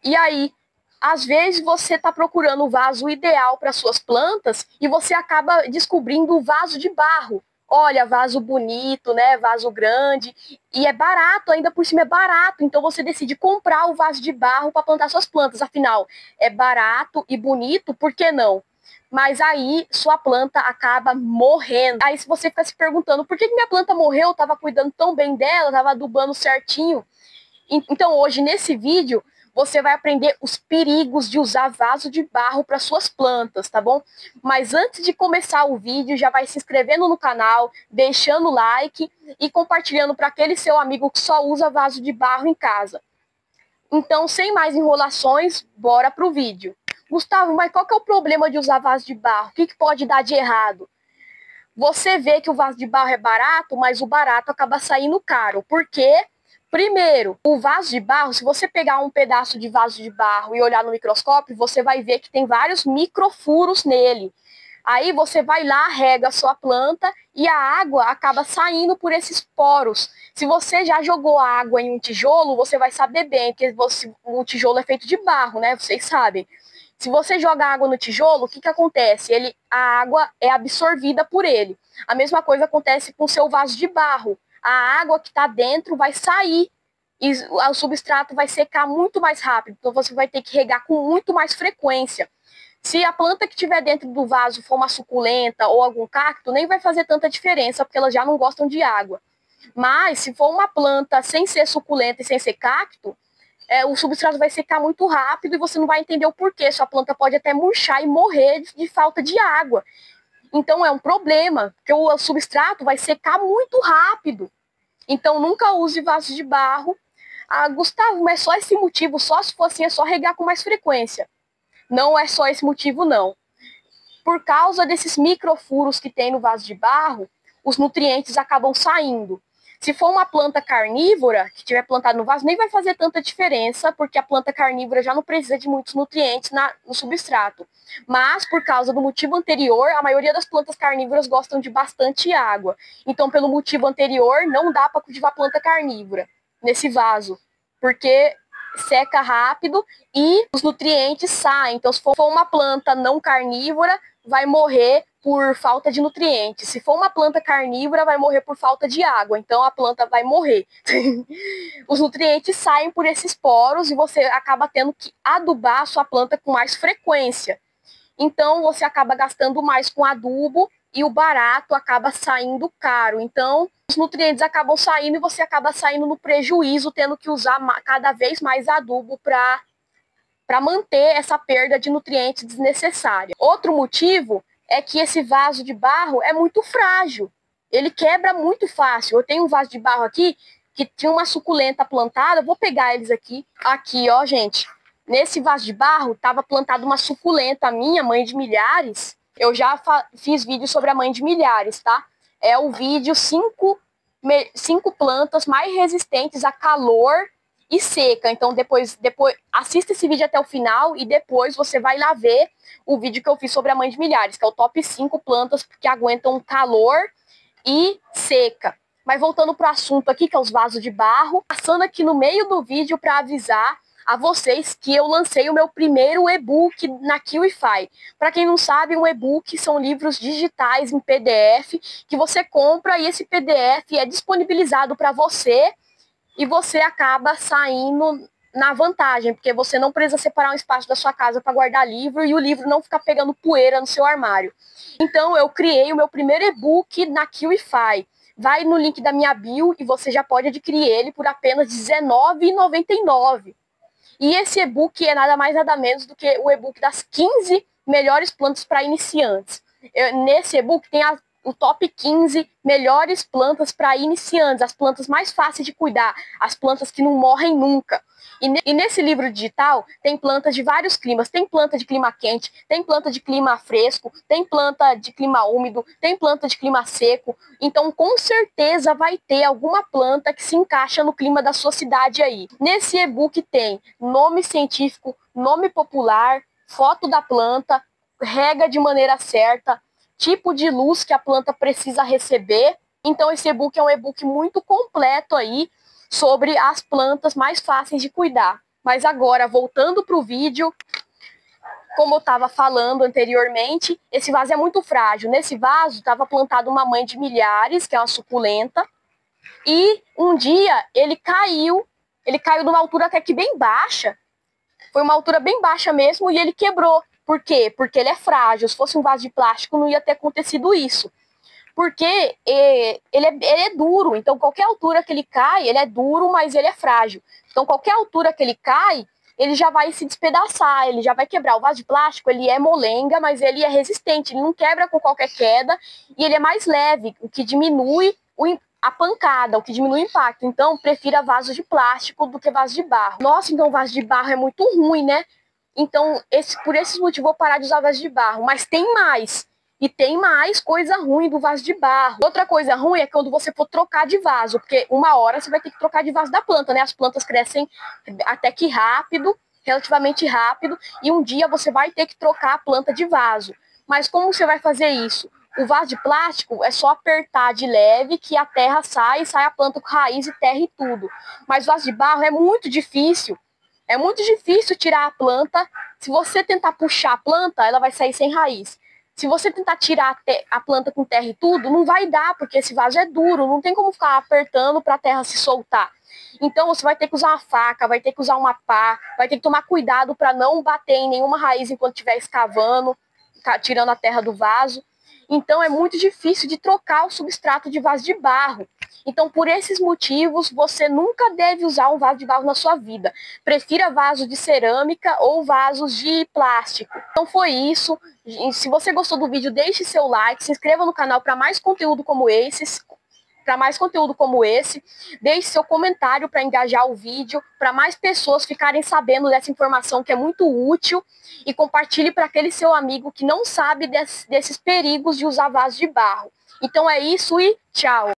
E aí, às vezes você está procurando o vaso ideal para suas plantas e você acaba descobrindo o vaso de barro. Olha, vaso bonito, né? Vaso grande. E é barato, ainda por cima é barato. Então você decide comprar o vaso de barro para plantar suas plantas. Afinal, é barato e bonito, por que não? Mas aí sua planta acaba morrendo. Aí se você fica se perguntando, por que minha planta morreu? Eu estava cuidando tão bem dela, estava adubando certinho. Então hoje nesse vídeo você vai aprender os perigos de usar vaso de barro para suas plantas, tá bom? Mas antes de começar o vídeo, já vai se inscrevendo no canal, deixando o like e compartilhando para aquele seu amigo que só usa vaso de barro em casa. Então, sem mais enrolações, bora pro vídeo. Gustavo, mas qual que é o problema de usar vaso de barro? O que pode dar de errado? Você vê que o vaso de barro é barato, mas o barato acaba saindo caro. Por quê? Primeiro, o vaso de barro, se você pegar um pedaço de vaso de barro e olhar no microscópio, você vai ver que tem vários microfuros nele. Aí você vai lá, rega a sua planta e a água acaba saindo por esses poros. Se você já jogou água em um tijolo, você vai saber bem, porque o tijolo é feito de barro, né? Vocês sabem. Se você joga água no tijolo, o que acontece? A água é absorvida por ele. A mesma coisa acontece com o seu vaso de barro. A água que está dentro vai sair e o substrato vai secar muito mais rápido. Então você vai ter que regar com muito mais frequência. Se a planta que tiver dentro do vaso for uma suculenta ou algum cacto, nem vai fazer tanta diferença, porque elas já não gostam de água. Mas se for uma planta sem ser suculenta e sem ser cacto, o substrato vai secar muito rápido e você não vai entender o porquê. Sua planta pode até murchar e morrer de falta de água. Então é um problema, porque o substrato vai secar muito rápido. Então nunca use vaso de barro. Ah, Gustavo, mas só esse motivo, só se for assim, é só regar com mais frequência. Não é só esse motivo, não. Por causa desses microfuros que tem no vaso de barro, os nutrientes acabam saindo. Se for uma planta carnívora, que tiver plantada no vaso, nem vai fazer tanta diferença, porque a planta carnívora já não precisa de muitos nutrientes no substrato. Mas, por causa do motivo anterior, a maioria das plantas carnívoras gostam de bastante água. Então, pelo motivo anterior, não dá para cultivar planta carnívora nesse vaso, porque seca rápido e os nutrientes saem. Então, se for uma planta não carnívora, vai morrer por falta de nutrientes. Se for uma planta carnívora, vai morrer por falta de água. Então, a planta vai morrer. Os nutrientes saem por esses poros e você acaba tendo que adubar a sua planta com mais frequência. Então, você acaba gastando mais com adubo e o barato acaba saindo caro. Então, os nutrientes acabam saindo e você acaba saindo no prejuízo, tendo que usar cada vez mais adubo para manter essa perda de nutrientes desnecessária. Outro motivo é que esse vaso de barro é muito frágil. Ele quebra muito fácil. Eu tenho um vaso de barro aqui que tinha uma suculenta plantada. Eu vou pegar eles aqui. Aqui, ó, gente. Nesse vaso de barro estava plantada uma suculenta minha, mãe de milhares. Eu já fiz vídeo sobre a mãe de milhares, tá? É o vídeo 5 plantas mais resistentes a calor e seca. Então depois assista esse vídeo até o final e depois você vai lá ver o vídeo que eu fiz sobre a mãe de milhares, que é o top 5 plantas que aguentam calor e seca. Mas voltando para o assunto aqui, que é os vasos de barro, passando aqui no meio do vídeo para avisar a vocês que eu lancei o meu primeiro e-book na Kiwify. Para quem não sabe, um e-book são livros digitais em PDF que você compra e esse PDF é disponibilizado para você e você acaba saindo na vantagem, porque você não precisa separar um espaço da sua casa para guardar livro e o livro não ficar pegando poeira no seu armário. Então eu criei o meu primeiro e-book na Kiwify. Vai no link da minha bio e você já pode adquirir ele por apenas R$19,99. E esse e-book é nada mais nada menos do que o e-book das 15 melhores plantas para iniciantes. Nesse e-book tem o top 15 melhores plantas para iniciantes, as plantas mais fáceis de cuidar, as plantas que não morrem nunca. E nesse livro digital tem plantas de vários climas, tem planta de clima quente, tem planta de clima fresco, tem planta de clima úmido, tem planta de clima seco. Então com certeza vai ter alguma planta que se encaixa no clima da sua cidade aí. Nesse e-book tem nome científico, nome popular, foto da planta, rega de maneira certa, tipo de luz que a planta precisa receber. Então esse e-book é um e-book muito completo aí sobre as plantas mais fáceis de cuidar. Mas agora, voltando para o vídeo, como eu estava falando anteriormente, esse vaso é muito frágil. Nesse vaso estava plantada uma mãe de milhares, que é uma suculenta, e um dia ele caiu numa altura até que bem baixa, foi uma altura bem baixa mesmo, e ele quebrou. Por quê? Porque ele é frágil. Se fosse um vaso de plástico não ia ter acontecido isso. Porque ele é duro, então qualquer altura que ele cai, ele é duro, mas ele é frágil. Então qualquer altura que ele cai, ele já vai se despedaçar, ele já vai quebrar. O vaso de plástico, ele é molenga, mas ele é resistente, ele não quebra com qualquer queda, e ele é mais leve, o que diminui a pancada, o que diminui o impacto. Então, prefira vaso de plástico do que vaso de barro. Nossa, então vaso de barro é muito ruim, né? Então, por esses motivos, vou parar de usar vaso de barro. Mas tem mais. E tem mais coisa ruim do vaso de barro. Outra coisa ruim é quando você for trocar de vaso, porque uma hora você vai ter que trocar de vaso da planta, né? As plantas crescem até que rápido, relativamente rápido, e um dia você vai ter que trocar a planta de vaso. Mas como você vai fazer isso? O vaso de plástico é só apertar de leve que a terra sai a planta com raiz e terra e tudo. Mas o vaso de barro é muito difícil. É muito difícil tirar a planta. Se você tentar puxar a planta, ela vai sair sem raiz. Se você tentar tirar a planta com terra e tudo, não vai dar, porque esse vaso é duro, não tem como ficar apertando para a terra se soltar. Então você vai ter que usar uma faca, vai ter que usar uma pá, vai ter que tomar cuidado para não bater em nenhuma raiz enquanto estiver escavando, tirando a terra do vaso. Então é muito difícil de trocar o substrato de vaso de barro. Então, por esses motivos, você nunca deve usar um vaso de barro na sua vida. Prefira vasos de cerâmica ou vasos de plástico. Então foi isso. Se você gostou do vídeo, deixe seu like, se inscreva no canal para mais conteúdo como esse. Deixe seu comentário para engajar o vídeo, para mais pessoas ficarem sabendo dessa informação que é muito útil, e compartilhe para aquele seu amigo que não sabe desses perigos de usar vaso de barro. Então é isso e tchau!